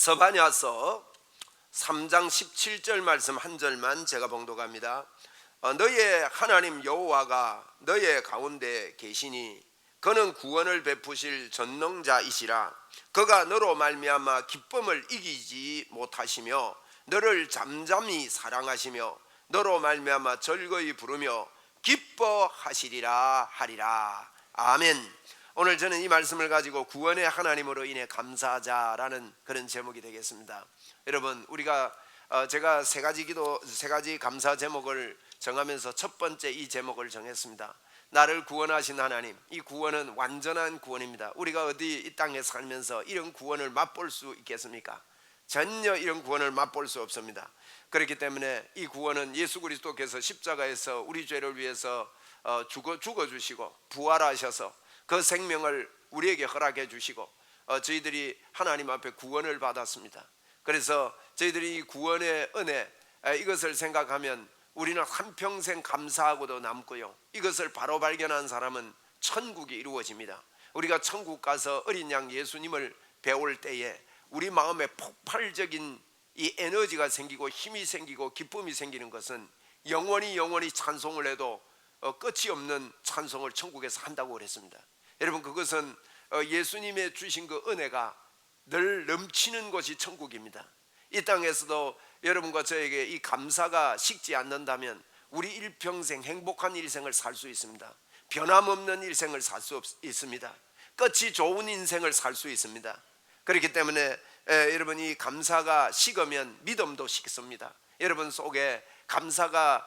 스바냐서 3장 17절 말씀 한 절만 제가 봉독합니다. 너의 하나님 여호와가 너의 가운데 계시니 그는 구원을 베푸실 전능자이시라. 그가 너로 말미암아 기쁨을 이기지 못하시며 너를 잠잠히 사랑하시며 너로 말미암아 즐거이 부르며 기뻐하시리라 하리라. 아멘. 오늘 저는 이 말씀을 가지고 구원의 하나님으로 인해 감사하자라는 그런 제목이 되겠습니다. 여러분, 우리가 제가 세 가지 감사 제목을 정하면서 첫 번째 이 제목을 정했습니다. 나를 구원하신 하나님. 이 구원은 완전한 구원입니다. 우리가 어디 이 땅에 살면서 이런 구원을 맛볼 수 있겠습니까? 전혀 이런 구원을 맛볼 수 없습니다. 그렇기 때문에 이 구원은 예수 그리스도께서 십자가에서 우리 죄를 위해서 죽어주시고 부활하셔서 그 생명을 우리에게 허락해 주시고 저희들이 하나님 앞에 구원을 받았습니다. 그래서 저희들이 이 구원의 은혜, 이것을 생각하면 우리는 한평생 감사하고도 남고요, 이것을 바로 발견한 사람은 천국이 이루어집니다. 우리가 천국 가서 어린 양 예수님을 배울 때에 우리 마음에 폭발적인 이 에너지가 생기고 힘이 생기고 기쁨이 생기는 것은 영원히 찬송을 해도 끝이 없는 찬송을 천국에서 한다고 그랬습니다. 여러분, 그것은 예수님의 주신 그 은혜가 늘 넘치는 곳이 천국입니다. 이 땅에서도 여러분과 저에게 이 감사가 식지 않는다면 우리 일평생 행복한 일생을 살 수 있습니다. 변함없는 일생을 살 수 있습니다. 끝이 좋은 인생을 살 수 있습니다. 그렇기 때문에 여러분, 이 감사가 식으면 믿음도 식습니다. 여러분 속에 감사가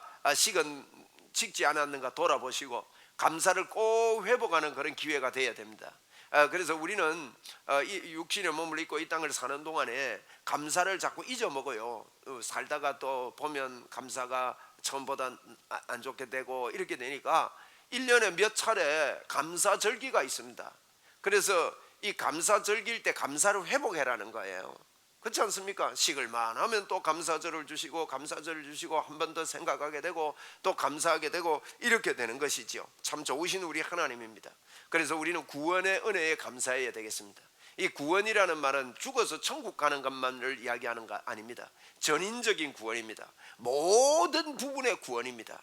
식지 않았는가 돌아보시고 감사를 꼭 회복하는 그런 기회가 되어야 됩니다. 그래서 우리는 이 육신의 몸을 입고 이 땅을 사는 동안에 감사를 자꾸 잊어먹어요. 살다가 또 보면 감사가 처음보다 안 좋게 되고 이렇게 되니까 1년에 몇 차례 감사절기가 있습니다. 그래서 이 감사절기일 때 감사를 회복해라는 거예요. 그렇지 않습니까? 식을만 하면 또 감사절을 주시고 감사절을 주시고 한 번 더 생각하게 되고 또 감사하게 되고 이렇게 되는 것이지요. 참 좋으신 우리 하나님입니다. 그래서 우리는 구원의 은혜에 감사해야 되겠습니다. 이 구원이라는 말은 죽어서 천국 가는 것만을 이야기하는 거 아닙니다. 전인적인 구원입니다. 모든 부분의 구원입니다.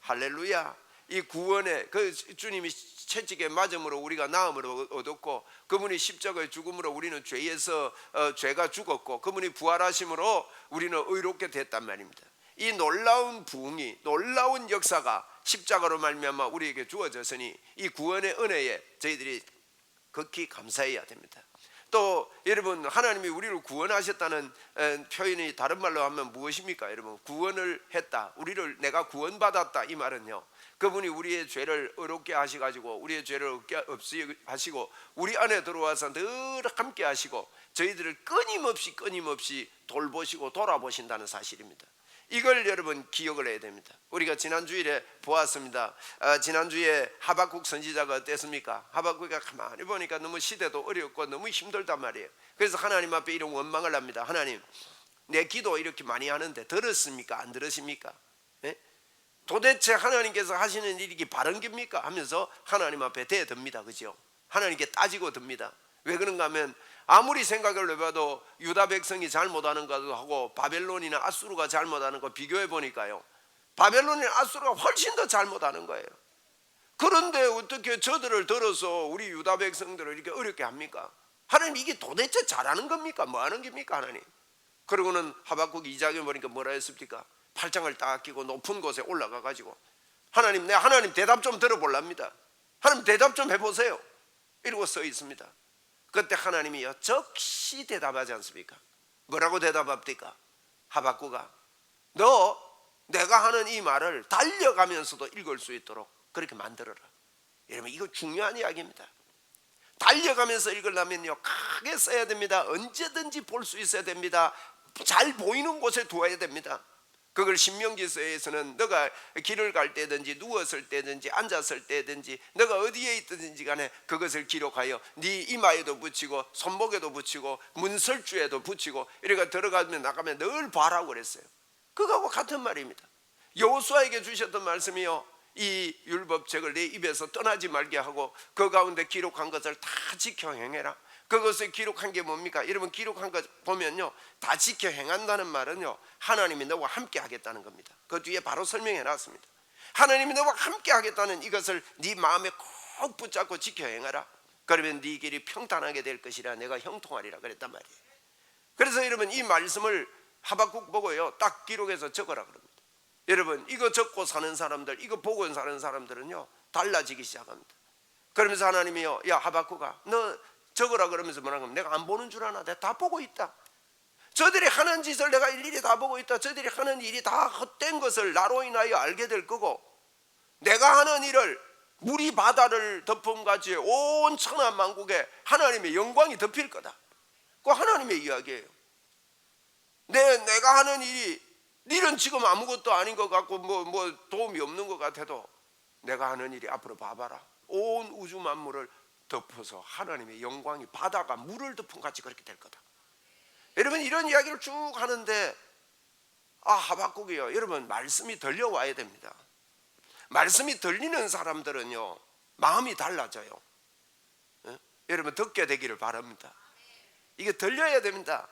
할렐루야. 이 구원의 그 주님이 채찍에 맞음으로 우리가 나음을 얻었고, 그분이 십자가의 죽음으로 우리는 죄가 죽었고, 그분이 부활하심으로 우리는 의롭게 됐단 말입니다. 이 놀라운 부흥이, 놀라운 역사가 십자가로 말미암아 우리에게 주어졌으니 이 구원의 은혜에 저희들이 극히 감사해야 됩니다. 또 여러분, 하나님이 우리를 구원하셨다는 표현이 다른 말로 하면 무엇입니까? 여러분, 구원을 했다, 우리를 내가 구원받았다, 이 말은요, 그분이 우리의 죄를 의롭게 하시가지고 우리의 죄를 없이 하시고 우리 안에 들어와서 늘 함께 하시고 저희들을 끊임없이 돌보시고 돌아보신다는 사실입니다. 이걸 여러분 기억을 해야 됩니다. 우리가 지난주일에 보았습니다. 지난주에 하박국 선지자가 어땠습니까? 하박국이 가만히 보니까 너무 시대도 어렵고 너무 힘들단 말이에요. 그래서 하나님 앞에 이런 원망을 합니다. 하나님, 내 기도 이렇게 많이 하는데 들었습니까? 안 들으십니까? 네? 도대체 하나님께서 하시는 일이 바른 겁니까? 하면서 하나님 앞에 대듭니다. 그죠? 하나님께 따지고 듭니다. 왜 그런가 하면 아무리 생각을 해봐도 유다 백성이 잘못하는 것도 하고 바벨론이나 아수르가 잘못하는 거 비교해 보니까요, 바벨론이나 아수르가 훨씬 더 잘못하는 거예요. 그런데 어떻게 저들을 들어서 우리 유다 백성들을 이렇게 어렵게 합니까? 하나님, 이게 도대체 잘하는 겁니까? 뭐 하는 겁니까 하나님? 그러고는 하박국 2장에 보니까 뭐라 했습니까? 팔짱을 딱 끼고 높은 곳에 올라가 가지고 하나님, 하나님 대답 좀 들어볼랍니다. 하나님 대답 좀 해보세요, 이러고 써 있습니다. 그때 하나님이요 즉시 대답하지 않습니까? 뭐라고 대답합니까? 하박국아, 너 내가 하는 이 말을 달려가면서도 읽을 수 있도록 그렇게 만들어라. 여러분, 이거 중요한 이야기입니다. 달려가면서 읽으려면요 크게 써야 됩니다. 언제든지 볼 수 있어야 됩니다. 잘 보이는 곳에 두어야 됩니다. 그걸 신명기서에서는 너가 길을 갈 때든지 누웠을 때든지 앉았을 때든지 너가 어디에 있든지 간에 그것을 기록하여 네 이마에도 붙이고 손목에도 붙이고 문설주에도 붙이고 이렇게 들어가면 나가면 늘 봐라고 그랬어요. 그거하고 같은 말입니다. 여호수아에게 주셨던 말씀이요, 이 율법책을 내 입에서 떠나지 말게 하고 그 가운데 기록한 것을 다 지켜 행해라. 그것을 기록한 게 뭡니까? 여러분, 기록한 거 보면요, 다 지켜 행한다는 말은요, 하나님이 너와 함께 하겠다는 겁니다. 그 뒤에 바로 설명해 놨습니다. 하나님이 너와 함께 하겠다는 이것을 네 마음에 꼭 붙잡고 지켜 행하라. 그러면 네 길이 평탄하게 될 것이라 내가 형통하리라 그랬단 말이에요. 그래서 여러분, 이 말씀을 하박국 보고요, 딱 기록해서 적어라 그럽니다. 여러분, 이거 적고 사는 사람들, 이거 보고 사는 사람들은요, 달라지기 시작합니다. 그러면서 하나님이요, 야 하박국아, 너 적어라 그러면서 뭐라 하면, 내가 안 보는 줄 아나? 내가 다 보고 있다. 저들이 하는 짓을 내가 일일이 다 보고 있다. 저들이 하는 일이 다 헛된 것을 나로 인하여 알게 될 거고, 내가 하는 일을 물이 바다를 덮음같이 온 천하 만국에 하나님의 영광이 덮일 거다. 그거 하나님의 이야기예요. 내가 하는 일은 지금 아무것도 아닌 것 같고 뭐 도움이 없는 것 같아도, 내가 하는 일이 앞으로 봐봐라, 온 우주 만물을 덮어서 하나님의 영광이 바다가 물을 덮은 같이 그렇게 될 거다. 여러분, 이런 이야기를 쭉 하는데, 하박국이요, 여러분, 말씀이 들려와야 됩니다. 말씀이 들리는 사람들은요, 마음이 달라져요. 여러분, 듣게 되기를 바랍니다. 이게 들려야 됩니다.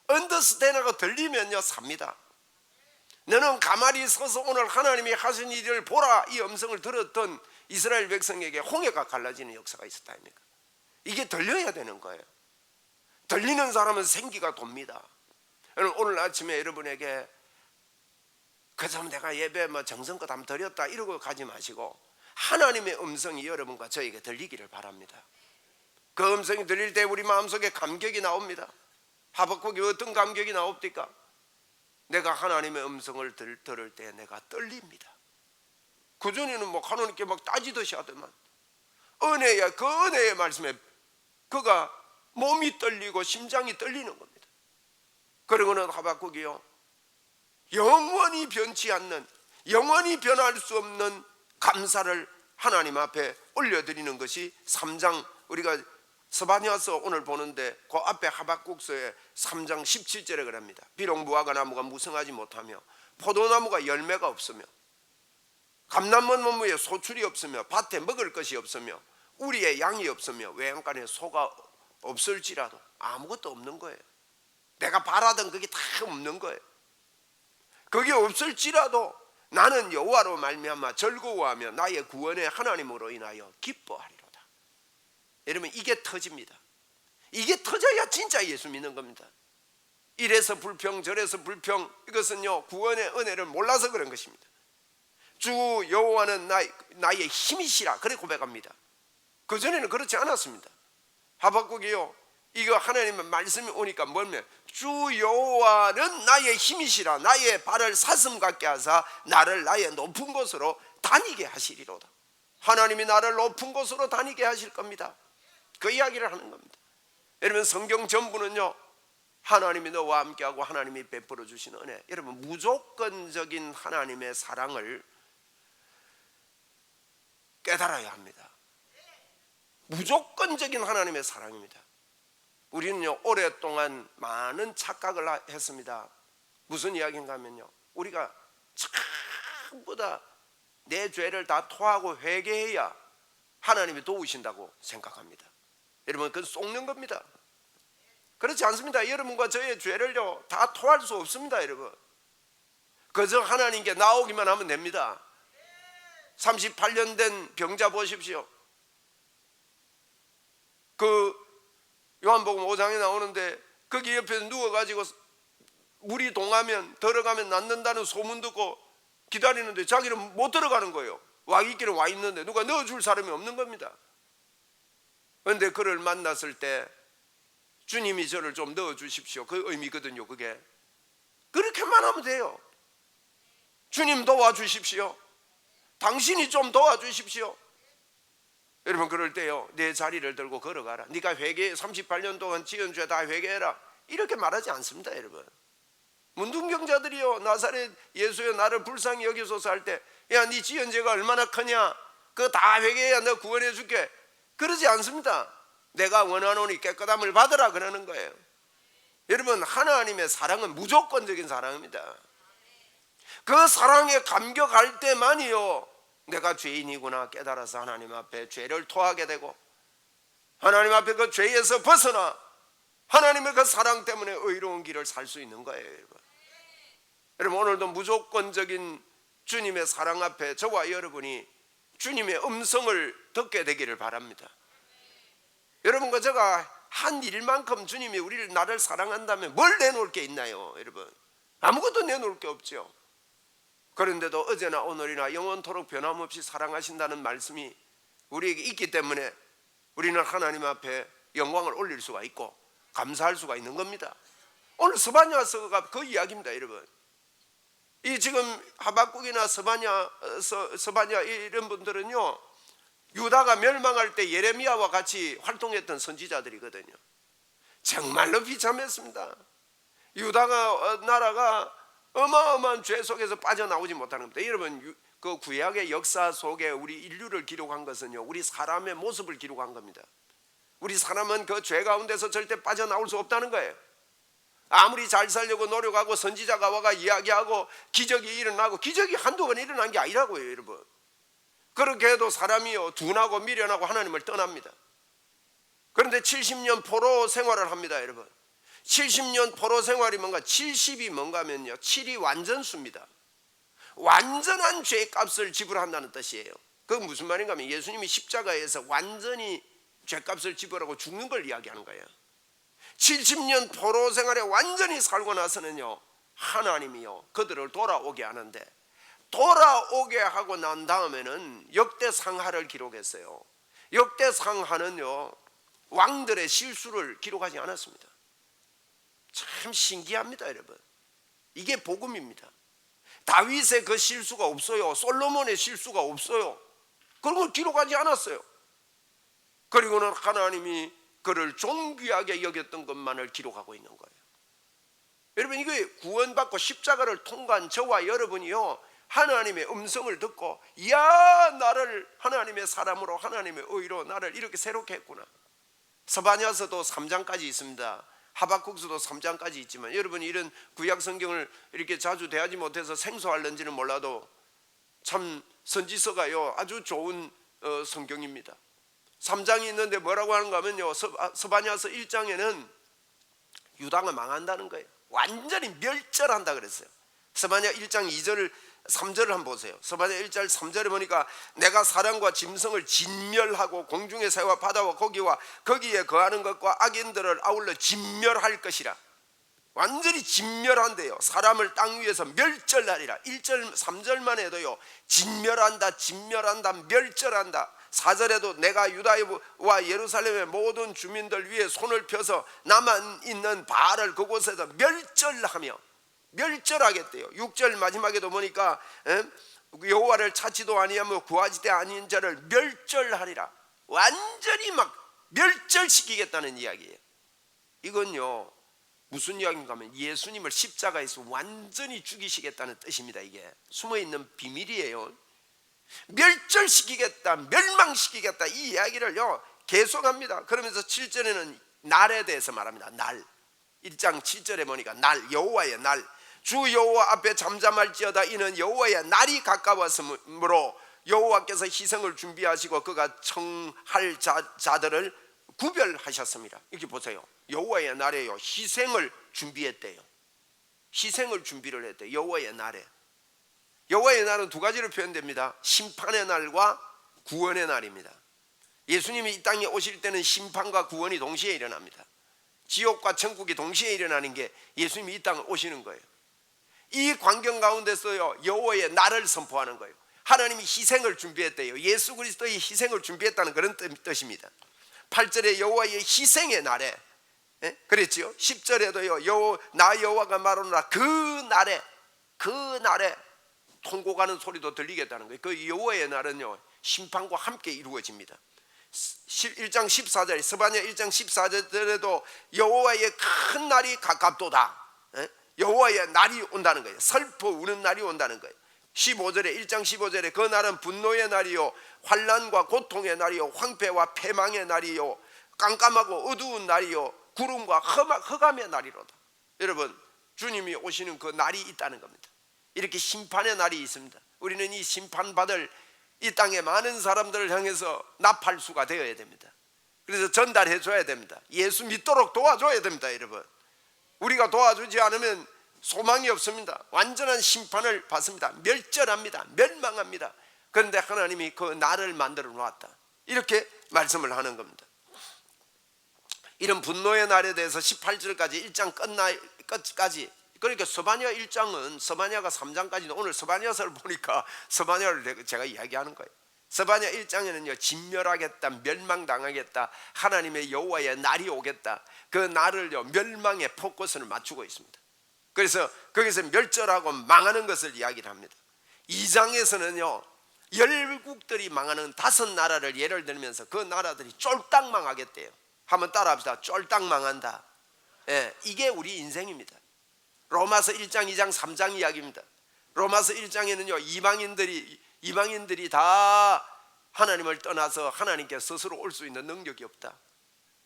언더스탠드하고 들리면요, 삽니다. 너는 가만히 서서 오늘 하나님이 하신 일을 보라, 이 음성을 들었던 이스라엘 백성에게 홍해가 갈라지는 역사가 있었다 아닙니까? 이게 들려야 되는 거예요. 들리는 사람은 생기가 돕니다. 오늘 아침에 여러분에게 그저 내가 예배 정성껏 한번 드렸다 이러고 가지 마시고, 하나님의 음성이 여러분과 저에게 들리기를 바랍니다. 그 음성이 들릴 때 우리 마음속에 감격이 나옵니다. 하박국이 어떤 감격이 나옵니까? 내가 하나님의 음성을 들을 때 내가 떨립니다. 그전에는 하나님께 따지듯이 하더만, 은혜야, 그 은혜의 말씀에 그가 몸이 떨리고 심장이 떨리는 겁니다. 그러고는 하박국이요, 영원히 변치 않는, 영원히 변할 수 없는 감사를 하나님 앞에 올려드리는 것이 3장, 우리가 스바냐서 오늘 보는데 그 앞에 하박국서의 3장 17절에 그럽니다. 비록 무화과 나무가 무성하지 못하며 포도나무가 열매가 없으며 감람원 나무에 소출이 없으며 밭에 먹을 것이 없으며 우리의 양이 없으며 외양간에 소가 없을지라도, 아무것도 없는 거예요. 내가 바라던 그게 다 없는 거예요. 그게 없을지라도 나는 여호와로 말미암아 즐거워하며 나의 구원의 하나님으로 인하여 기뻐하리로다. 여러분, 이게 터집니다. 이게 터져야 진짜 예수 믿는 겁니다. 이래서 불평 저래서 불평, 이것은요, 구원의 은혜를 몰라서 그런 것입니다. 주 여호와는 나의 힘이시라, 그래 고백합니다. 그전에는 그렇지 않았습니다. 하박국이요, 이거 하나님의 말씀이 오니까 뭐냐면, 주 여호와는 나의 힘이시라, 나의 발을 사슴 같게 하사 나를 나의 높은 곳으로 다니게 하시리로다. 하나님이 나를 높은 곳으로 다니게 하실 겁니다. 그 이야기를 하는 겁니다. 여러분, 성경 전부는요, 하나님이 너와 함께하고 하나님이 베풀어 주신 은혜, 여러분, 무조건적인 하나님의 사랑을 깨달아야 합니다. 무조건적인 하나님의 사랑입니다. 우리는요, 오랫동안 많은 착각을 했습니다. 무슨 이야기인가 하면요, 우리가 전부 다 내 죄를 다 토하고 회개해야 하나님이 도우신다고 생각합니다. 여러분, 그건 속는 겁니다. 그렇지 않습니다. 여러분과 저의 죄를요 다 토할 수 없습니다. 여러분, 그저 하나님께 나오기만 하면 됩니다. 38년 된 병자 보십시오. 그 요한복음 5장에 나오는데, 거기 옆에서 누워가지고 물이 동하면 들어가면 낫는다는 소문 듣고 기다리는데 자기는 못 들어가는 거예요. 와 있기는 와 있는데 누가 넣어줄 사람이 없는 겁니다. 그런데 그를 만났을 때 주님이 저를 좀 넣어주십시오, 그 의미거든요. 그게 그렇게만 하면 돼요. 주님 도와주십시오, 당신이 좀 도와주십시오. 여러분, 그럴 때요, 내 자리를 들고 걸어가라. 네가 회개 38년 동안 지은 죄 다 회개해라, 이렇게 말하지 않습니다. 여러분, 문둥병자들이요, 나사렛 예수여 나를 불쌍히 여기소서 할 때, 야, 네 지은 죄가 얼마나 크냐, 그거 다 회개해야 너 구원해 줄게, 그러지 않습니다. 내가 원하노니 깨끗함을 받으라 그러는 거예요. 여러분, 하나님의 사랑은 무조건적인 사랑입니다. 그 사랑에 감격할 때만이요, 내가 죄인이구나 깨달아서 하나님 앞에 죄를 토하게 되고, 하나님 앞에 그 죄에서 벗어나 하나님의 그 사랑 때문에 의로운 길을 살 수 있는 거예요. 여러분, 여러분 오늘도 무조건적인 주님의 사랑 앞에 저와 여러분이 주님의 음성을 듣게 되기를 바랍니다. 여러분과 제가 한 일만큼 주님이 나를 사랑한다면 뭘 내놓을 게 있나요? 여러분, 아무것도 내놓을 게 없죠. 그런데도 어제나 오늘이나 영원토록 변함없이 사랑하신다는 말씀이 우리에게 있기 때문에 우리는 하나님 앞에 영광을 올릴 수가 있고 감사할 수가 있는 겁니다. 오늘 스바냐서가 그 이야기입니다. 여러분, 이 지금 하박국이나 스바냐 이런 분들은요, 유다가 멸망할 때 예레미야와 같이 활동했던 선지자들이거든요. 정말로 비참했습니다. 유다가 나라가 어마어마한 죄 속에서 빠져나오지 못하는 겁니다. 여러분, 그 구약의 역사 속에 우리 인류를 기록한 것은요, 우리 사람의 모습을 기록한 겁니다. 우리 사람은 그 죄 가운데서 절대 빠져나올 수 없다는 거예요. 아무리 잘 살려고 노력하고 선지자가 와가 이야기하고 기적이 일어나고, 기적이 한두 번 일어난 게 아니라고요. 여러분, 그렇게 해도 사람이요 둔하고 미련하고 하나님을 떠납니다. 그런데 70년 포로 생활을 합니다. 여러분, 70년 포로 생활이 뭔가, 70이 뭔가 하면요, 7이 완전수입니다. 완전한 죄값을 지불한다는 뜻이에요. 그건 무슨 말인가 하면 예수님이 십자가에서 완전히 죄값을 지불하고 죽는 걸 이야기하는 거예요. 70년 포로 생활에 완전히 살고 나서는요, 하나님이요 그들을 돌아오게 하는데, 돌아오게 하고 난 다음에는 역대상하를 기록했어요. 역대상하는요 왕들의 실수를 기록하지 않았습니다. 참 신기합니다. 여러분, 이게 복음입니다. 다윗의 그 실수가 없어요. 솔로몬의 실수가 없어요. 그런 걸 기록하지 않았어요. 그리고는 하나님이 그를 존귀하게 여겼던 것만을 기록하고 있는 거예요. 여러분, 이게 구원받고 십자가를 통과한 저와 여러분이요, 하나님의 음성을 듣고, 이야 나를 하나님의 사람으로 하나님의 의로 나를 이렇게 새롭게 했구나. 스바냐서도 3장까지 있습니다. 하박국서도 3장까지 있지만, 여러분이 이런 구약 성경을 이렇게 자주 대하지 못해서 생소할는지는 몰라도 참 선지서가요 아주 좋은 성경입니다. 3장이 있는데 뭐라고 하는가 하면요, 스바냐서 1장에는 유다가 망한다는 거예요. 완전히 멸절한다 그랬어요. 스바냐 1장 2절 3절을 한번 보세요. 스바냐 1장 3절에 보니까 내가 사람과 짐승을 진멸하고 공중의 새와 바다와 고기와 거기에 거하는 것과 악인들을 아울러 진멸할 것이라. 완전히 진멸한대요. 사람을 땅 위에서 멸절하리라. 1절 3절만 해도요, 진멸한다, 진멸한다, 멸절한다. 4절에도 내가 유다와 예루살렘의 모든 주민들 위에 손을 펴서 남아 있는 바알을 그곳에서 멸절하며, 멸절하겠대요. 6절 마지막에도 보니까 여호와를 찾지도 아니하며 구하지 때 아닌 자를 멸절하리라. 완전히 막 멸절시키겠다는 이야기예요. 이건요 무슨 이야기인가 하면 예수님을 십자가에서 완전히 죽이시겠다는 뜻입니다. 이게 숨어있는 비밀이에요. 멸절시키겠다, 멸망시키겠다, 이 이야기를요 계속합니다. 그러면서 7절에는 날에 대해서 말합니다. 날, 1장 7절에 보니까 날, 여호와의 날, 주 여호와 앞에 잠잠할지어다. 이는 여호와의 날이 가까웠으므로 여호와께서 희생을 준비하시고 그가 청할 자들을 구별하셨습니다. 이렇게 보세요. 여호와의 날에요 희생을 준비했대요. 희생을 준비를 했대요. 여호와의 날에. 여호와의 날은 두 가지로 표현됩니다. 심판의 날과 구원의 날입니다. 예수님이 이 땅에 오실 때는 심판과 구원이 동시에 일어납니다. 지옥과 천국이 동시에 일어나는 게 예수님이 이 땅에 오시는 거예요. 이 광경 가운데서요 여호와의 날을 선포하는 거예요. 하나님이 희생을 준비했대요. 예수 그리스도의 희생을 준비했다는 그런 뜻입니다. 8절에 여호와의 희생의 날에, 그랬지요. 10절에도요 나 여호와가 말하노라. 그 날에 통곡하는 소리도 들리겠다는 거예요. 그 여호와의 날은요 심판과 함께 이루어집니다. 1장 14절 스바냐 1장 14절에도 여호와의 큰 날이 가깝도다. 여호와의 날이 온다는 거예요. 슬퍼 우는 날이 온다는 거예요. 15절에 1장 15절에 그 날은 분노의 날이요 환난과 고통의 날이요 황폐와 패망의 날이요 깜깜하고 어두운 날이요 구름과 흑암의 날이로다. 여러분, 주님이 오시는 그 날이 있다는 겁니다. 이렇게 심판의 날이 있습니다. 우리는 이 심판받을 이 땅의 많은 사람들을 향해서 납할 수가 되어야 됩니다. 그래서 전달해 줘야 됩니다. 예수 믿도록 도와줘야 됩니다. 여러분, 우리가 도와주지 않으면 소망이 없습니다. 완전한 심판을 받습니다. 멸절합니다. 멸망합니다. 그런데 하나님이 그 날을 만들어 놓았다, 이렇게 말씀을 하는 겁니다. 이런 분노의 날에 대해서 18절까지 1장 끝까지, 그러니까 스바냐 1장은 스바냐가 3장까지는, 오늘 스바냐서를 보니까 스바냐를 제가 이야기하는 거예요. 스바냐 1장에는요 진멸하겠다, 멸망당하겠다, 하나님의 여호와의 날이 오겠다, 그 날을요 멸망의 포커스를 맞추고 있습니다. 그래서 거기서 멸절하고 망하는 것을 이야기를 합니다. 2장에서는요 열국들이 망하는 5나라를 예를 들면서 그 나라들이 쫄딱 망하겠대요. 한번 따라합시다. 쫄딱 망한다. 예, 이게 우리 인생입니다. 로마서 1장 2장 3장 이야기입니다. 로마서 1장에는요 이방인들이 다 하나님을 떠나서 하나님께 스스로 올 수 있는 능력이 없다.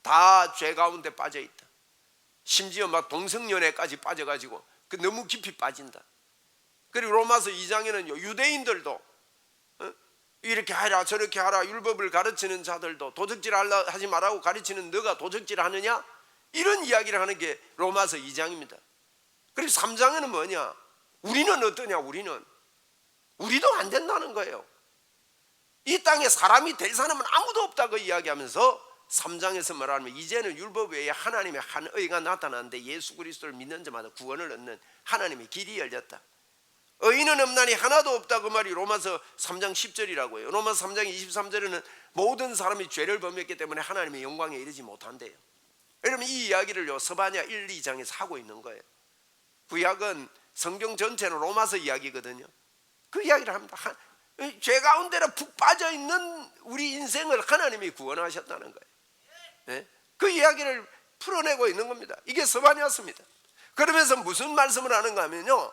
다 죄 가운데 빠져 있다. 심지어 막 동성연애까지 빠져가지고 너무 깊이 빠진다. 그리고 로마서 2장에는요 유대인들도 이렇게 하라 저렇게 하라, 율법을 가르치는 자들도 도적질 하지 말라고 가르치는 너가 도적질 하느냐, 이런 이야기를 하는 게 로마서 2장입니다. 그리고 3장에는 뭐냐, 우리는 어떠냐, 우리도 안 된다는 거예요. 이 땅에 사람이 될 사람은 아무도 없다고 이야기하면서 3장에서 말하면 이제는 율법 외에 하나님의 한 의가 나타나는데 예수 그리스도를 믿는 자마다 구원을 얻는 하나님의 길이 열렸다. 의인은 없나니 하나도 없다, 그 말이 로마서 3장 10절이라고 해요. 로마서 3장 23절에는 모든 사람이 죄를 범했기 때문에 하나님의 영광에 이르지 못한대요. 여러분, 이 이야기를요 스바냐 1, 2장에서 하고 있는 거예요. 구약은 성경 전체는 로마서 이야기거든요. 그 이야기를 합니다. 죄 가운데로 푹 빠져 있는 우리 인생을 하나님이 구원하셨다는 거예요. 네? 그 이야기를 풀어내고 있는 겁니다. 이게 스바냐서입니다. 그러면서 무슨 말씀을 하는가 하면요,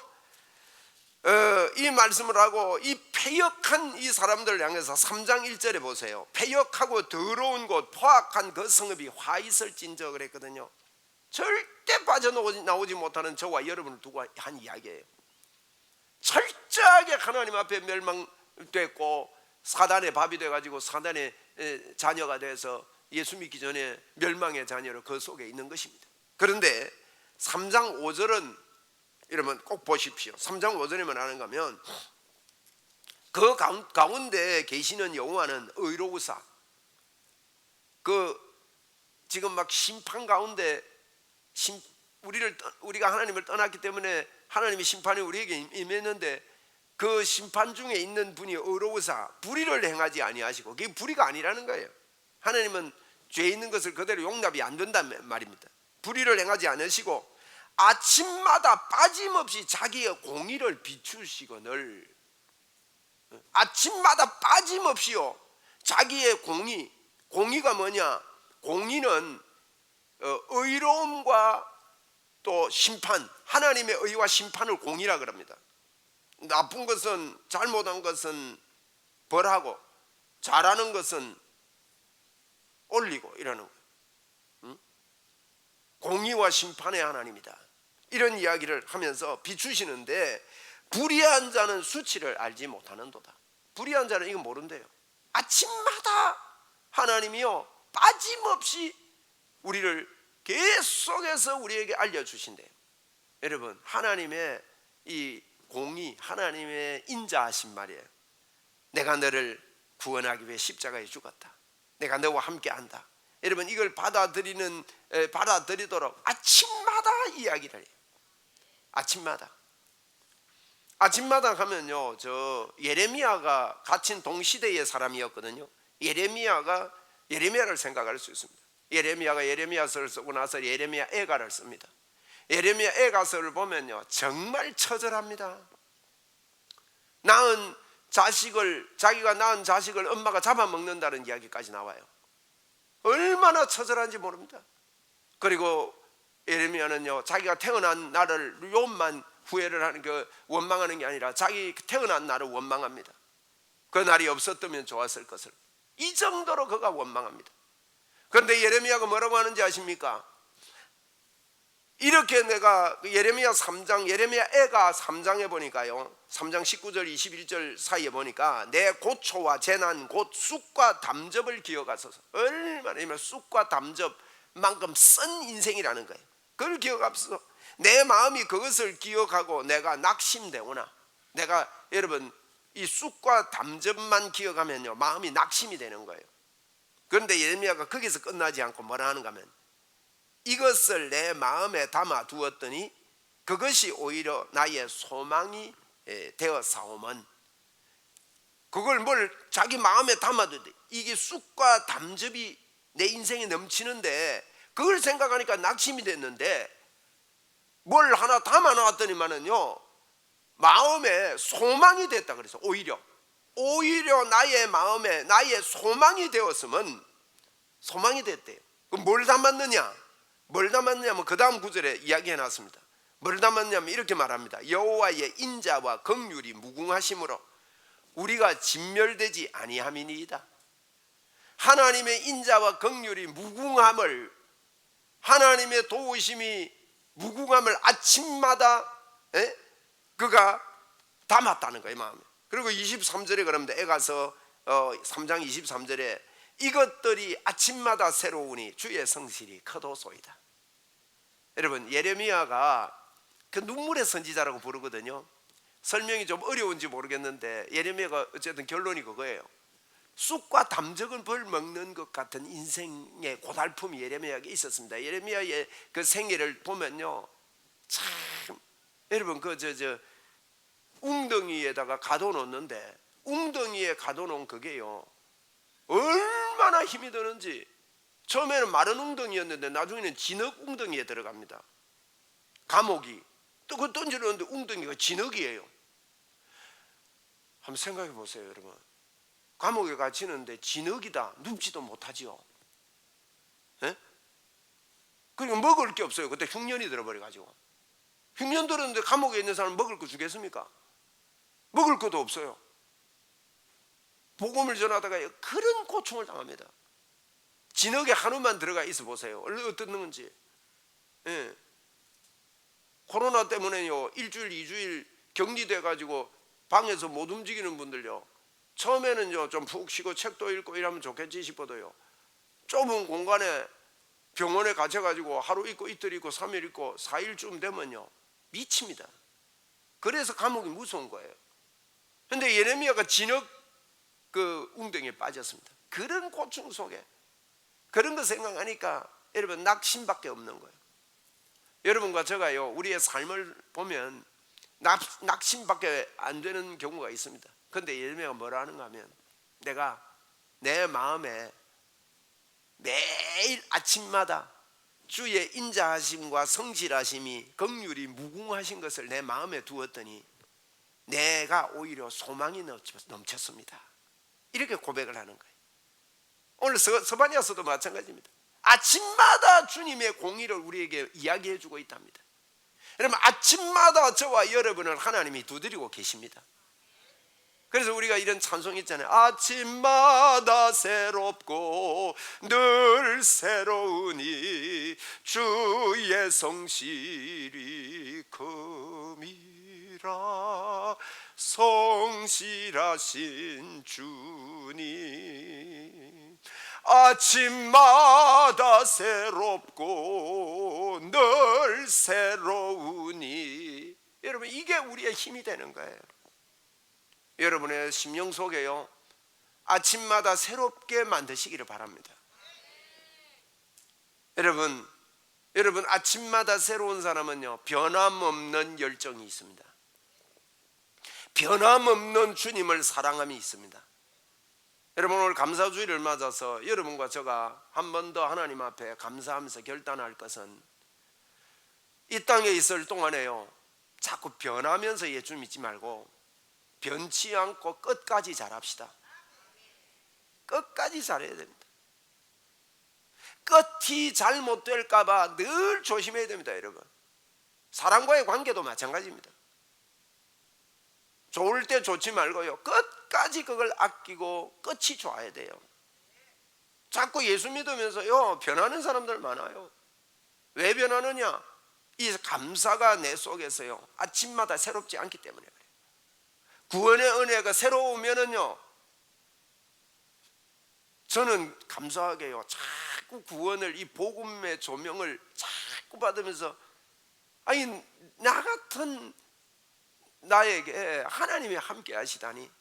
이 말씀을 하고 이 패역한 이 사람들을 향해서 3장 1절에 보세요. 패역하고 더러운 곳 포악한 그 성읍이 화 있을진저 그랬거든요. 절대 빠져나오지 못하는 저와 여러분을 두고 한 이야기예요. 철저하게 하나님 앞에 멸망됐고 사단의 밥이 돼가지고 사단의 자녀가 돼서 예수 믿기 전에 멸망의 자녀로 그 속에 있는 것입니다. 그런데 3장 5절은 여러분 꼭 보십시오. 3장 5절에만 하는가 하면 그 가운데 계시는 여호와는 의로우사, 지금 막 심판 가운데 우리가 하나님을 떠났기 때문에 하나님의 심판이 우리에게 임했는데 그 심판 중에 있는 분이 의로우사 불의를 행하지 아니하시고, 그게 불의가 아니라는 거예요. 하나님은 죄 있는 것을 그대로 용납이 안 된다는 말입니다. 불의를 행하지 않으시고 아침마다 빠짐없이 자기의 공의를 비추시거늘, 아침마다 빠짐없이요 자기의 공의가 뭐냐, 공의는 의로움과 또 심판, 하나님의 의와 심판을 공의라 그럽니다. 나쁜 것은, 잘못한 것은 벌하고 잘하는 것은 올리고 이러는 거예요. 공의와 심판의 하나님이다, 이런 이야기를 하면서 비추시는데, 불의한 자는 수치를 알지 못하는도다. 불의한 자는 이거 모른대요. 아침마다 하나님이요 빠짐없이 우리를 계속해서 우리에게 알려주신대요. 여러분, 하나님의 이 공의, 하나님의 인자하신 말이에요. 내가 너를 구원하기 위해 십자가에 죽었다, 내가 너와 함께 한다. 여러분, 이걸 받아들이도록 아침마다 이야기를 해요. 아침마다 하면요, 저 예레미야가 갇힌 동시대의 사람이었거든요. 예레미야를 생각할 수 있습니다. 예레미야가 예레미야서를 쓰고 나서 예레미야 애가를 씁니다. 예레미야 애가서를 보면요 정말 처절합니다. 자기가 낳은 자식을 엄마가 잡아먹는다는 이야기까지 나와요. 얼마나 처절한지 모릅니다. 그리고 예레미야는요 자기가 태어난 날을 요만 후회를 하는, 원망하는 게 아니라 자기 태어난 날을 원망합니다. 그 날이 없었다면 좋았을 것을, 이 정도로 그가 원망합니다. 그런데 예레미야가 뭐라고 하는지 아십니까? 이렇게 내가 예레미야 3장, 예레미야 애가 3장에 보니까요, 3장 19절 21절 사이에 보니까 내 고초와 재난 곧 쑥과 담즙을 기억하소서. 얼마나 쑥과 담즙만큼 쓴 인생이라는 거예요. 그걸 기억하소서. 내 마음이 그것을 기억하고 내가 낙심되거나, 내가 여러분 이 쑥과 담즙만 기억하면요 마음이 낙심이 되는 거예요. 그런데 예레미야가 거기서 끝나지 않고 뭐라 하는가 하면, 이것을 내 마음에 담아 두었더니 그것이 오히려 나의 소망이 되어 사오면, 그걸 뭘 자기 마음에 담아두대. 이게 쑥과 담즙이 내 인생에 넘치는데 그걸 생각하니까 낙심이 됐는데, 뭘 하나 담아 놨더니만은요 마음에 소망이 됐다. 그래서 오히려 나의 마음에 나의 소망이 되었으면, 소망이 됐대요. 그럼 뭘 담았느냐? 뭘 담았냐면 그 다음 구절에 이야기해 놨습니다. 뭘 담았냐면 이렇게 말합니다. 여호와의 인자와 긍휼이 무궁하심으로 우리가 진멸되지 아니함이니이다. 하나님의 인자와 긍휼이 무궁함을, 하나님의 도우심이 무궁함을 아침마다 그가 담았다는 거예요, 마음에. 그리고 23절에 그럽니다. 애가서 3장 23절에 이것들이 아침마다 새로우니 주의 성실이 크도소이다. 여러분, 예레미야가 그 눈물의 선지자라고 부르거든요. 설명이 좀 어려운지 모르겠는데 예레미야가 어쨌든 결론이 그거예요. 쑥과 담즙을 먹는 것 같은 인생의 고달픔이 예레미야에게 있었습니다. 예레미야의 그 생애를 보면요, 참 여러분 웅덩이에다가 가둬놓는데, 웅덩이에 가둬놓은 그게요 얼마나 힘이 드는지. 처음에는 마른 웅덩이였는데 나중에는 진흙 웅덩이에 들어갑니다. 감옥이 또 그 던지려는데 웅덩이가 진흙이에요. 한번 생각해 보세요, 여러분. 감옥에 갇히는데 진흙이다, 눕지도 못하지요. 그리고 먹을 게 없어요. 그때 흉년이 들어버려가지고. 흉년 들었는데 감옥에 있는 사람 먹을 거 주겠습니까? 먹을 것도 없어요. 복음을 전하다가 그런 고충을 당합니다. 진흙에 하루만 들어가 있어 보세요. 얼마나 어떤 건지. 코로나 때문에요, 일주일, 2주일 격리돼 가지고 방에서 못 움직이는 분들요, 처음에는요 좀 푹 쉬고 책도 읽고 이러면 좋겠지 싶어도요, 좁은 공간에 병원에 갇혀가지고 하루 있고 이틀 있고 3일 있고 4일쯤 되면요 미칩니다. 그래서 감옥이 무서운 거예요. 그런데 예레미야가 진흙 그 웅덩이에 빠졌습니다. 그런 고충 속에 그런 거 생각하니까 여러분 낙심밖에 없는 거예요. 여러분과 제가요 우리의 삶을 보면 낙심밖에 안 되는 경우가 있습니다. 그런데 예레미야가 뭐라 하는가 하면, 내가 내 마음에 매일 아침마다 주의 인자하심과 성실하심이 긍휼이 무궁하신 것을 내 마음에 두었더니 내가 오히려 소망이 넘쳤습니다. 이렇게 고백을 하는 거예요. 오늘 스바냐서도 마찬가지입니다. 아침마다 주님의 공의를 우리에게 이야기해 주고 있답니다. 여러분, 아침마다 저와 여러분을 하나님이 두드리고 계십니다. 그래서 우리가 이런 찬송이 있잖아요. 아침마다 새롭고 늘 새로우니 주의 성실이 큼이라. 성실하신 주님, 아침마다 새롭고 늘 새로우니. 여러분, 이게 우리의 힘이 되는 거예요. 여러분의 심령 속에요 아침마다 새롭게 만드시기를 바랍니다. 여러분 아침마다 새로운 사람은요 변함없는 열정이 있습니다. 변함없는 주님을 사랑함이 있습니다. 여러분, 오늘 감사주일을 맞아서 여러분과 제가 한 번 더 하나님 앞에 감사하면서 결단할 것은, 이 땅에 있을 동안에요 자꾸 변하면서 예수 믿지 말고 변치 않고 끝까지 잘합시다. 끝까지 잘해야 됩니다. 끝이 잘못될까 봐 늘 조심해야 됩니다. 여러분, 사람과의 관계도 마찬가지입니다. 좋을 때 좋지 말고요 끝까지 그걸 아끼고 끝이 좋아야 돼요. 자꾸 예수 믿으면서요 변하는 사람들 많아요. 왜 변하느냐? 이 감사가 내 속에서요 아침마다 새롭지 않기 때문에 그래요. 구원의 은혜가 새로우면은요 저는 감사하게요 자꾸 구원을, 이 복음의 조명을 자꾸 받으면서 아니 나 같은 나에게 하나님이 함께 하시다니,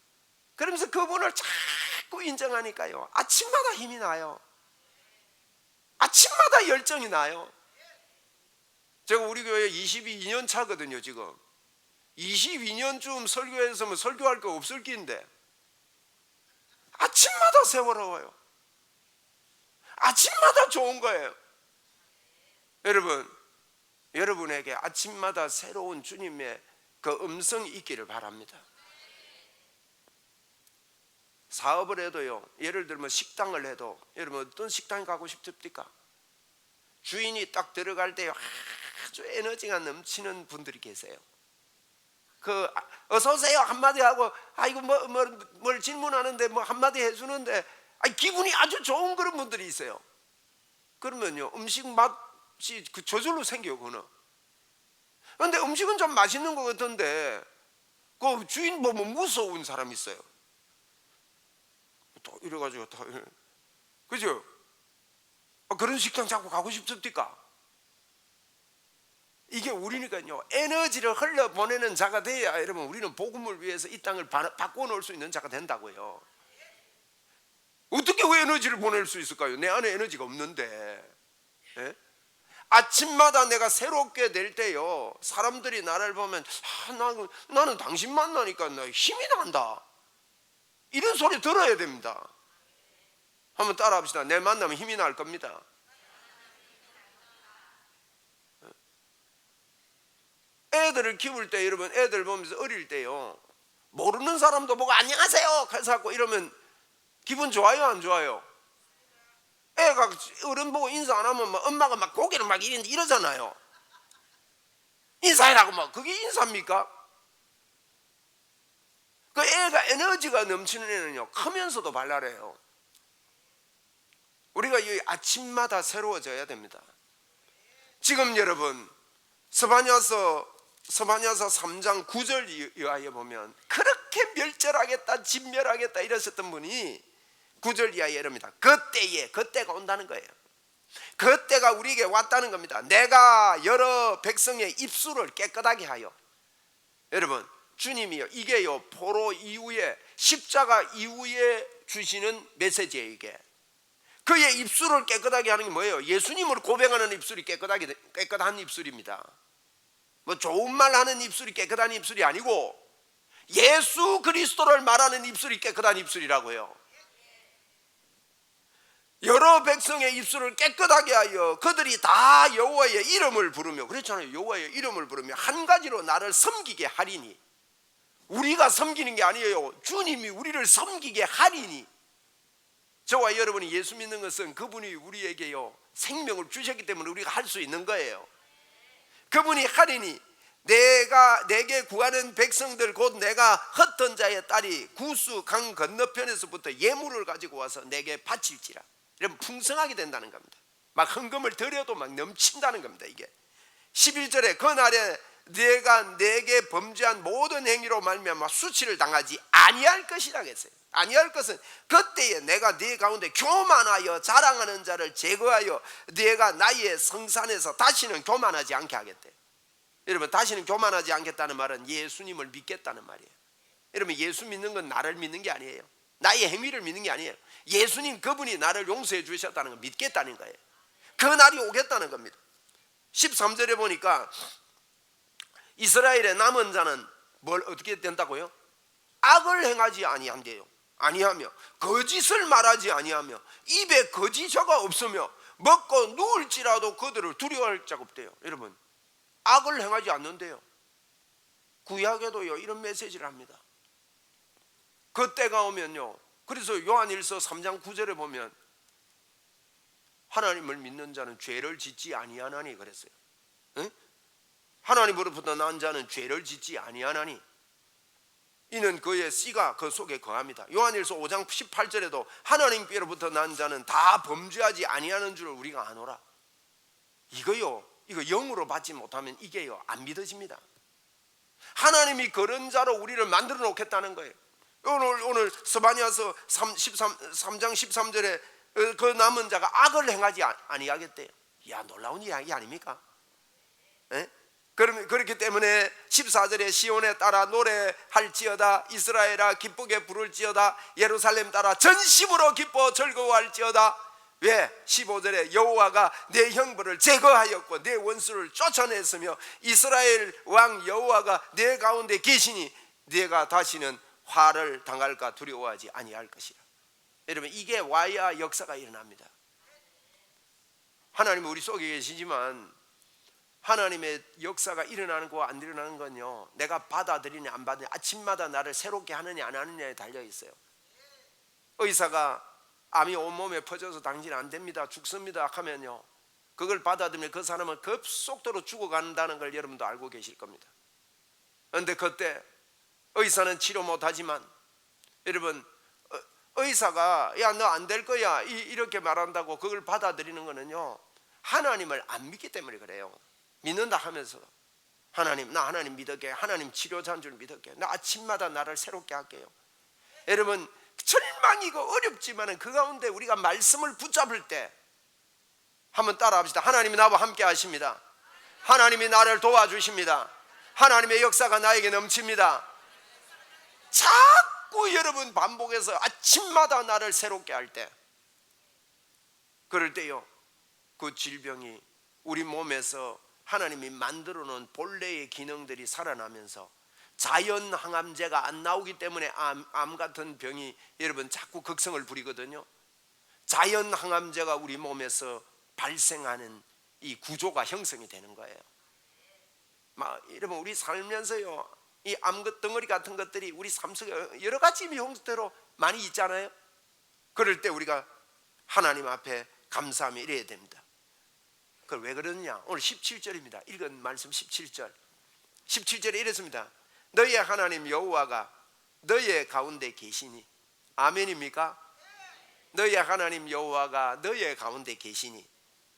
그러면서 그분을 자꾸 인정하니까요 아침마다 힘이 나요. 아침마다 열정이 나요. 제가 우리 교회 22년 차거든요. 지금 22년쯤 설교했으면 설교할 거 없을 낀데 아침마다 세월호요. 아침마다 좋은 거예요. 여러분, 여러분에게 아침마다 새로운 주님의 그 음성이 있기를 바랍니다. 사업을 해도요, 예를 들면 식당을 해도 여러분 어떤 식당에 가고 싶습니까? 주인이 딱 들어갈 때 아주 에너지가 넘치는 분들이 계세요. 그 어서 오세요 한마디 하고 아이고 뭘 질문하는데 뭐 한마디 해주는데 기분이 아주 좋은 그런 분들이 있어요. 그러면요 음식 맛이 저절로 생겨요. 그거는. 그런데 음식은 좀 맛있는 것 같은데 그 주인 보면 무서운 사람 있어요. 또 이래가지고 다 그죠? 그런 식당 자꾸 가고 싶습니까? 이게 우리니까요 에너지를 흘려보내는 자가 돼야 여러분 우리는 복음을 위해서 이 땅을 바꿔놓을 수 있는 자가 된다고요. 어떻게 왜 에너지를 보낼 수 있을까요? 내 안에 에너지가 없는데. 예? 아침마다 내가 새롭게 될 때요 사람들이 나를 보면 나는 당신 만나니까 나 힘이 난다, 이런 소리 들어야 됩니다. 한번 따라 합시다. 내 만나면 힘이 날 겁니다. 애들을 키울 때 여러분 애들 보면서 어릴 때요 모르는 사람도 보고 안녕하세요 해서 이러면 기분 좋아요 안 좋아요? 애가 어른 보고 인사 안 하면 막 엄마가 막 고개를 막 이러잖아요. 인사해라고 막 그게 인사입니까? 그 애가 에너지가 넘치는 애는요 크면서도 발랄해요. 우리가 이 아침마다 새로워져야 됩니다. 지금 여러분 스바냐서 3장 9절 이하에 보면 그렇게 멸절하겠다 진멸하겠다 이러셨던 분이 9절 이하에 이럽니다. 그때가 온다는 거예요. 그때가 우리에게 왔다는 겁니다. 내가 여러 백성의 입술을 깨끗하게 하여. 여러분 주님이요 이게요 포로 이후에 십자가 이후에 주시는 메시지예요. 이게 그의 입술을 깨끗하게 하는 게 뭐예요? 예수님을 고백하는 입술이 깨끗한 입술입니다. 뭐 좋은 말 하는 입술이 깨끗한 입술이 아니고 예수 그리스도를 말하는 입술이 깨끗한 입술이라고요. 여러 백성의 입술을 깨끗하게 하여 그들이 다 여호와의 이름을 부르며, 그렇잖아요. 여호와의 이름을 부르며 한 가지로 나를 섬기게 하리니. 우리가 섬기는 게 아니에요. 주님이 우리를 섬기게 하리니. 저와 여러분이 예수 믿는 것은 그분이 우리에게요 생명을 주셨기 때문에 우리가 할 수 있는 거예요. 그분이 하리니 내게 구하는 백성들 곧 내가 흩은 자의 딸이 구스 강 건너편에서부터 예물을 가지고 와서 내게 바칠지라. 이러면 풍성하게 된다는 겁니다. 막 헌금을 드려도 막 넘친다는 겁니다. 이게 11절에 그날에 내가 내게 범죄한 모든 행위로 말미암아 수치를 당하지 아니할 것이라 했어요. 아니할 것은 그때에 내가 네 가운데 교만하여 자랑하는 자를 제거하여 네가 나의 성산에서 다시는 교만하지 않게 하겠대. 여러분 다시는 교만하지 않겠다는 말은 예수님을 믿겠다는 말이에요. 여러분 예수 믿는 건 나를 믿는 게 아니에요. 나의 행위를 믿는 게 아니에요. 예수님 그분이 나를 용서해 주셨다는 걸 믿겠다는 거예요. 그 날이 오겠다는 겁니다. 13절에 보니까 이스라엘의 남은 자는 뭘 어떻게 된다고요? 악을 행하지 아니한대요. 아니하며 거짓을 말하지 아니하며 입에 거짓어가 없으며 먹고 누울지라도 그들을 두려워할 자가 없대요. 여러분 악을 행하지 않는데요. 구약에도요 이런 메시지를 합니다. 그때가 오면요, 그래서 요한일서 3장 9절에 보면 하나님을 믿는 자는 죄를 짓지 아니하나니 그랬어요. 응? 하나님으로부터 난 자는 죄를 짓지 아니하나니 이는 그의 씨가 그 속에 거합니다. 요한일서 5장 18절에도 하나님께로부터 난 자는 다 범죄하지 아니하는 줄을 우리가 아노라. 이거요 이거 영으로 받지 못하면 이게요 안 믿어집니다. 하나님이 그런 자로 우리를 만들어 놓겠다는 거예요. 오늘 스바냐서 3장 13절에 그 남은 자가 악을 행하지 아니하겠대요. 야, 놀라운 이야기 아닙니까? 에? 그렇기 때문에 14절에 시온에 따라 노래할지어다, 이스라엘아 기쁘게 부를지어다, 예루살렘 따라 전심으로 기뻐 즐거워할지어다. 왜? 15절에 여호와가 내 형벌을 제거하였고 내 원수를 쫓아냈으며 이스라엘 왕 여호와가 내 가운데 계시니 네가 다시는 화를 당할까 두려워하지 아니할 것이라. 여러분, 이게 와야 역사가 일어납니다. 하나님은 우리 속에 계시지만 하나님의 역사가 일어나는 거와 안 일어나는 건요, 내가 받아들이냐 안 받느냐, 아침마다 나를 새롭게 하느냐 안 하느냐에 달려 있어요. 의사가 암이 온몸에 퍼져서 당신 안 됩니다, 죽습니다 하면요, 그걸 받아들이면 그 사람은 급속도로 죽어간다는 걸 여러분도 알고 계실 겁니다. 그런데 그때 의사는 치료 못하지만, 여러분, 의사가 야 너 안 될 거야 이렇게 말한다고 그걸 받아들이는 거는요, 하나님을 안 믿기 때문에 그래요. 믿는다 하면서 하나님, 나 하나님 믿을게, 하나님 치료자인 줄 믿을게, 나 아침마다 나를 새롭게 할게요. 여러분, 절망이고 어렵지만 그 가운데 우리가 말씀을 붙잡을 때 한번 따라합시다. 하나님이 나와 함께 하십니다. 하나님이 나를 도와주십니다. 하나님의 역사가 나에게 넘칩니다. 자꾸 여러분 반복해서 아침마다 나를 새롭게 할 때, 그럴 때요, 그 질병이 우리 몸에서 하나님이 만들어 놓은 본래의 기능들이 살아나면서 자연 항암제가 안 나오기 때문에 암 같은 병이 여러분 자꾸 극성을 부리거든요. 자연 항암제가 우리 몸에서 발생하는 이 구조가 형성이 되는 거예요. 여러분, 우리 살면서요, 이 암덩어리 같은 것들이 우리 삶 속에 여러 가지 형태로 많이 있잖아요. 그럴 때 우리가 하나님 앞에 감사하며 이래야 됩니다. 그걸 왜 그러느냐? 오늘 17절입니다. 읽은 말씀 17절. 17절에 이랬습니다. 너희의 하나님 여호와가 너희의 가운데 계시니. 아멘입니까? 너희의 하나님 여호와가 너희의 가운데 계시니.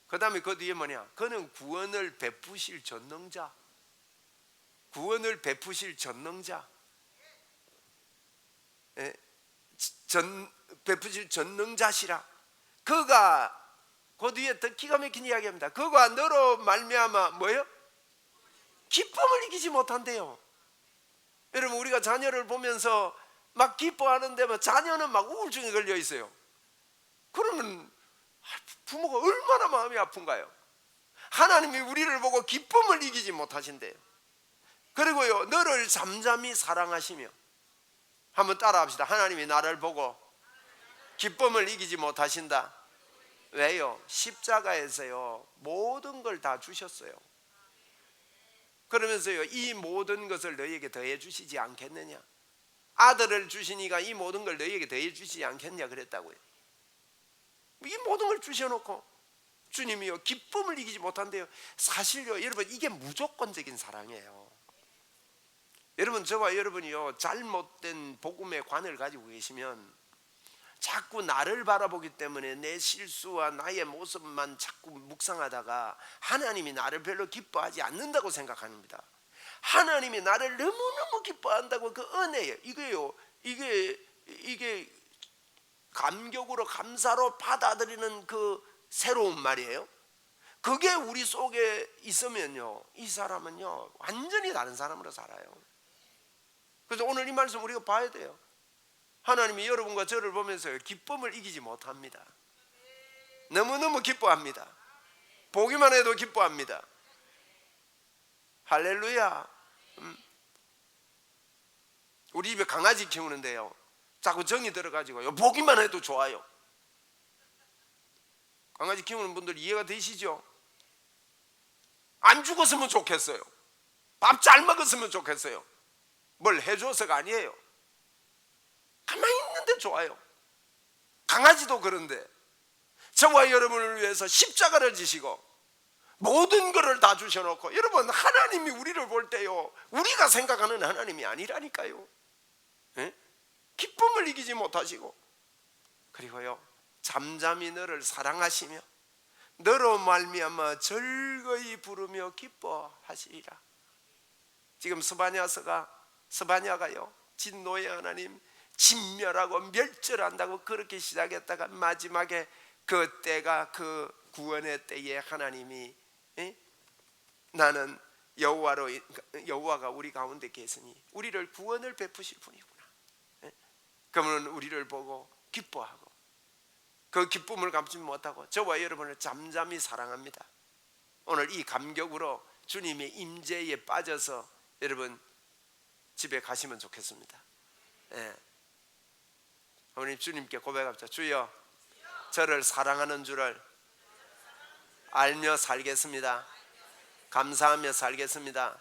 그 다음에 그 뒤에 뭐냐? 그는 구원을 베푸실 전능자. 구원을 베푸실 전능자. 베푸실 전능자시라. 그가, 그 뒤에 더 기가 막힌 이야기합니다. 그가 너로 말미암아 뭐예요? 기쁨을 이기지 못한대요. 여러분, 우리가 자녀를 보면서 막 기뻐하는데 자녀는 막 우울증에 걸려 있어요. 그러면 부모가 얼마나 마음이 아픈가요? 하나님이 우리를 보고 기쁨을 이기지 못하신대요. 그리고요, 너를 잠잠히 사랑하시며. 한번 따라합시다. 하나님이 나를 보고 기쁨을 이기지 못하신다. 왜요? 십자가에서요 모든 걸 다 주셨어요. 그러면서요, 이 모든 것을 너희에게 더해 주시지 않겠느냐? 아들을 주시니까 이 모든 걸 너희에게 더해 주시지 않겠냐 그랬다고요. 이 모든 걸 주셔놓고 주님이요 기쁨을 이기지 못한대요. 사실요, 여러분, 이게 무조건적인 사랑이에요. 여러분, 저와 여러분이요 잘못된 복음의 관을 가지고 계시면 자꾸 나를 바라보기 때문에 내 실수와 나의 모습만 자꾸 묵상하다가 하나님이 나를 별로 기뻐하지 않는다고 생각합니다. 하나님이 나를 너무너무 기뻐한다고 그 은혜예요. 이게 감격으로 감사로 받아들이는 그 새로운 말이에요. 그게 우리 속에 있으면요, 이 사람은요 완전히 다른 사람으로 살아요. 그래서 오늘 이 말씀 우리가 봐야 돼요. 하나님이 여러분과 저를 보면서 기쁨을 이기지 못합니다. 너무너무 기뻐합니다. 보기만 해도 기뻐합니다. 할렐루야. 우리 집에 강아지 키우는데요, 자꾸 정이 들어가지고요 보기만 해도 좋아요. 강아지 키우는 분들 이해가 되시죠? 안 죽었으면 좋겠어요. 밥 잘 먹었으면 좋겠어요. 뭘 해줘서가 아니에요. 가만히 있는데 좋아요. 강아지도 그런데 저와 여러분을 위해서 십자가를 지시고 모든 것을 다 주셔놓고, 여러분, 하나님이 우리를 볼 때요 우리가 생각하는 하나님이 아니라니까요. 에? 기쁨을 이기지 못하시고, 그리고요 잠잠히 너를 사랑하시며 너로 말미암아 즐거이 부르며 기뻐하시리라. 지금 스바냐가요 진노의 하나님 진멸하고 멸절한다고 그렇게 시작했다가 마지막에 그 때가 그 구원의 때에 하나님이 나는 여호와가 우리 가운데 계시니 우리를 구원을 베푸실 분이구나. 그러면 우리를 보고 기뻐하고 그 기쁨을 감지 못하고 저와 여러분을 잠잠히 사랑합니다. 오늘 이 감격으로 주님의 임재에 빠져서 여러분 집에 가시면 좋겠습니다. 어머님 주님께 고백합시다. 주여 저를 사랑하는 줄을 알며 살겠습니다. 감사하며 살겠습니다.